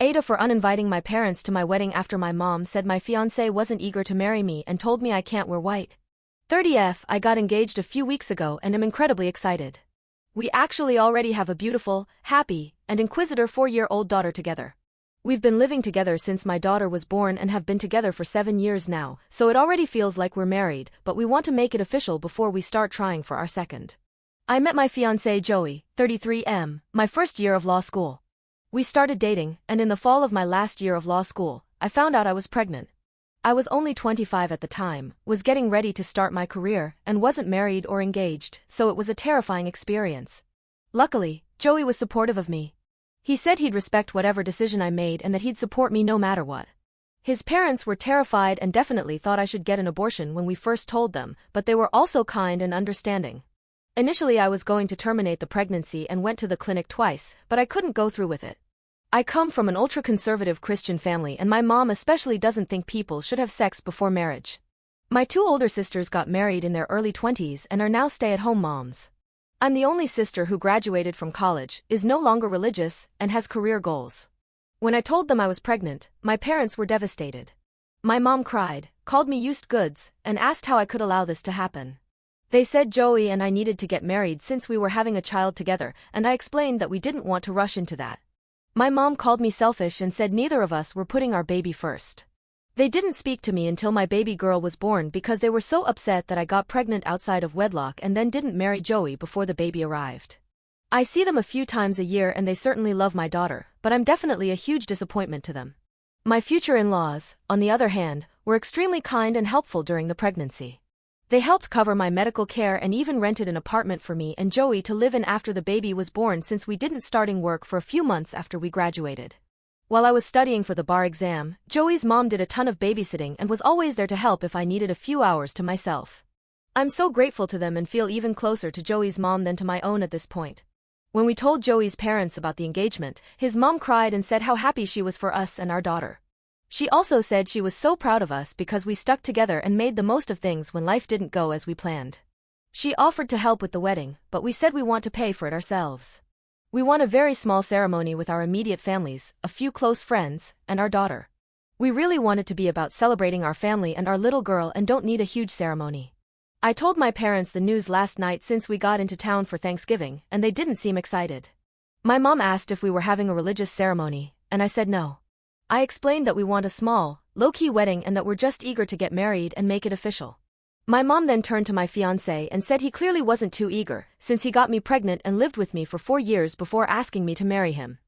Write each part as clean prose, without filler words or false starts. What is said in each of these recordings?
AITA for uninviting my parents to my wedding after my mom said my fiancé wasn't eager to marry me and told me I can't wear white. 30F, I got engaged a few weeks ago and am incredibly excited. We actually already have a beautiful, happy, and inquisitor 4-year-old daughter together. We've been living together since my daughter was born and have been together for 7 years now, so it already feels like we're married, but we want to make it official before we start trying for our second. I met my fiancé Joey, 33M, my first year of law school. We started dating, and in the fall of my last year of law school, I found out I was pregnant. I was only 25 at the time, was getting ready to start my career, and wasn't married or engaged, so it was a terrifying experience. Luckily, Joey was supportive of me. He said he'd respect whatever decision I made and that he'd support me no matter what. His parents were terrified and definitely thought I should get an abortion when we first told them, but they were also kind and understanding. Initially I was going to terminate the pregnancy and went to the clinic twice, but I couldn't go through with it. I come from an ultra-conservative Christian family and my mom especially doesn't think people should have sex before marriage. My 2 older sisters got married in their early 20s and are now stay-at-home moms. I'm the only sister who graduated from college, is no longer religious, and has career goals. When I told them I was pregnant, my parents were devastated. My mom cried, called me used goods, and asked how I could allow this to happen. They said Joey and I needed to get married since we were having a child together, and I explained that we didn't want to rush into that. My mom called me selfish and said neither of us were putting our baby first. They didn't speak to me until my baby girl was born because they were so upset that I got pregnant outside of wedlock and then didn't marry Joey before the baby arrived. I see them a few times a year and they certainly love my daughter, but I'm definitely a huge disappointment to them. My future in-laws, on the other hand, were extremely kind and helpful during the pregnancy. They helped cover my medical care and even rented an apartment for me and Joey to live in after the baby was born since we didn't starting work for a few months after we graduated. While I was studying for the bar exam, Joey's mom did a ton of babysitting and was always there to help if I needed a few hours to myself. I'm so grateful to them and feel even closer to Joey's mom than to my own at this point. When we told Joey's parents about the engagement, his mom cried and said how happy she was for us and our daughter. She also said she was so proud of us because we stuck together and made the most of things when life didn't go as we planned. She offered to help with the wedding, but we said we want to pay for it ourselves. We want a very small ceremony with our immediate families, a few close friends, and our daughter. We really want it to be about celebrating our family and our little girl and don't need a huge ceremony. I told my parents the news last night since we got into town for Thanksgiving, and they didn't seem excited. My mom asked if we were having a religious ceremony, and I said no. I explained that we want a small, low-key wedding and that we're just eager to get married and make it official. My mom then turned to my fiancé and said he clearly wasn't too eager, since he got me pregnant and lived with me for 4 years before asking me to marry him.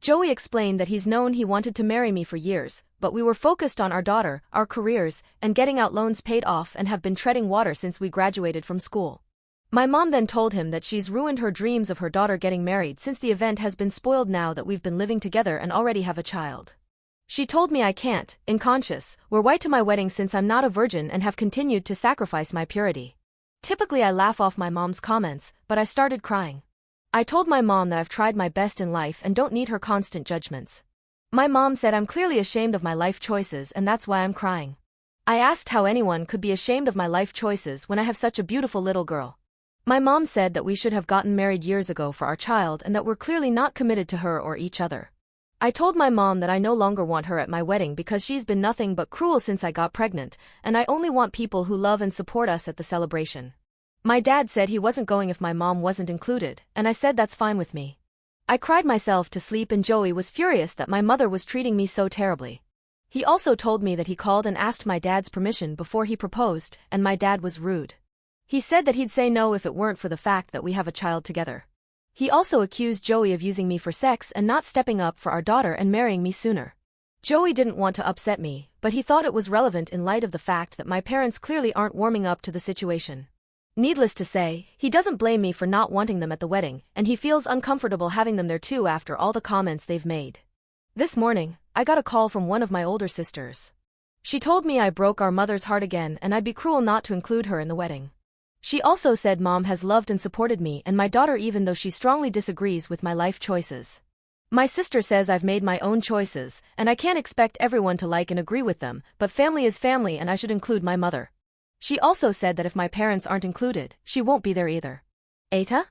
Joey explained that he's known he wanted to marry me for years, but we were focused on our daughter, our careers, and getting out loans paid off and have been treading water since we graduated from school. My mom then told him that she's ruined her dreams of her daughter getting married since the event has been spoiled now that we've been living together and already have a child. She told me I can't, unconscious, wear white to my wedding since I'm not a virgin and have continued to sacrifice my purity. Typically I laugh off my mom's comments, but I started crying. I told my mom that I've tried my best in life and don't need her constant judgments. My mom said I'm clearly ashamed of my life choices and that's why I'm crying. I asked how anyone could be ashamed of my life choices when I have such a beautiful little girl. My mom said that we should have gotten married years ago for our child and that we're clearly not committed to her or each other. I told my mom that I no longer want her at my wedding because she's been nothing but cruel since I got pregnant, and I only want people who love and support us at the celebration. My dad said he wasn't going if my mom wasn't included, and I said that's fine with me. I cried myself to sleep and Joey was furious that my mother was treating me so terribly. He also told me that he called and asked my dad's permission before he proposed, and my dad was rude. He said that he'd say no if it weren't for the fact that we have a child together. He also accused Joey of using me for sex and not stepping up for our daughter and marrying me sooner. Joey didn't want to upset me, but he thought it was relevant in light of the fact that my parents clearly aren't warming up to the situation. Needless to say, he doesn't blame me for not wanting them at the wedding, and he feels uncomfortable having them there too after all the comments they've made. This morning, I got a call from one of my older sisters. She told me I broke our mother's heart again and I'd be cruel not to include her in the wedding. She also said Mom has loved and supported me and my daughter even though she strongly disagrees with my life choices. My sister says I've made my own choices, and I can't expect everyone to like and agree with them, but family is family and I should include my mother. She also said that if my parents aren't included, she won't be there either. AITA?